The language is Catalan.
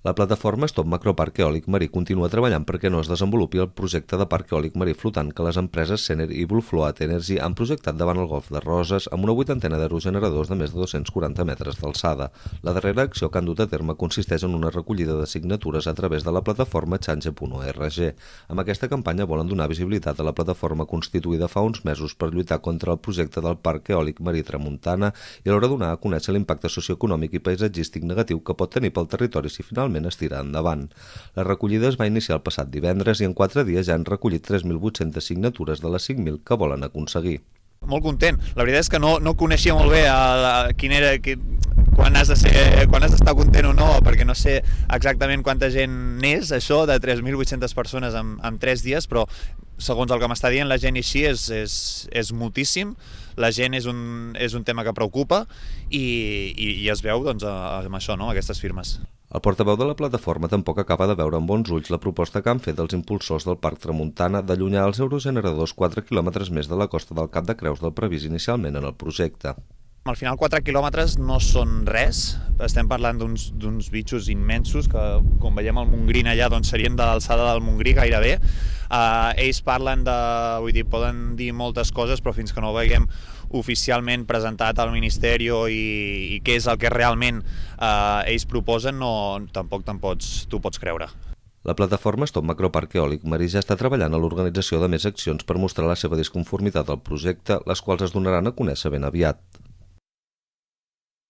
La plataforma Stop Macroparc Eòlic Marí continua treballant perquè no es desenvolupi el projecte de parc eòlic marí flotant que les empreses Sener i Bullfloat Energy han projectat davant el Golf de Roses amb una 80ena d'aerogeneradors de més de 240 metres d'alçada. La darrera acció que han dut a terme consisteix en una recollida de signatures a través de la plataforma change.org. Amb aquesta campanya volen donar visibilitat a la plataforma constituïda fa uns mesos per lluitar contra el projecte del parc eòlic marí Tramuntana i alhora donar a conèixer l'impacte socioeconòmic i paisatgístic negatiu que pot tenir pel territori si finalment es tira endavant. La recollida es va iniciar el passat divendres i en 4 dies ja han recollit 3.800 signatures de les 5.000 que volen aconseguir. Molt content. La veritat és que no coneixia molt bé quan has d'estar content o no, perquè no sé exactament quanta gent n'és, això de 3.800 persones en 3 dies, però segons el que m'està dient la gent així és moltíssim. La gent és un tema que preocupa i es veu doncs, amb això, no? Aquestes firmes. El portaveu de la plataforma tampoc acaba de veure amb bons ulls la proposta que han fet els impulsors del Parc Tramuntana d'allunyar els aerogeneradors 4 quilòmetres més de la costa del Cap de Creus del previst inicialment en el projecte. Al final 4 quilòmetres no són res, estem parlant d'uns bitxos immensos que, com veiem al Montgrí allà, doncs serien de l'alçada del Montgrí gairebé. Ells parlen poden dir moltes coses, però fins que no ho veiem oficialment presentat al Ministeri i què és el que realment ells proposen, tampoc t'ho pots creure. La plataforma Stop Macroparc Eòlic Marí ja està treballant a l'organització de més accions per mostrar la seva disconformitat al projecte, les quals es donaran a conèixer ben aviat.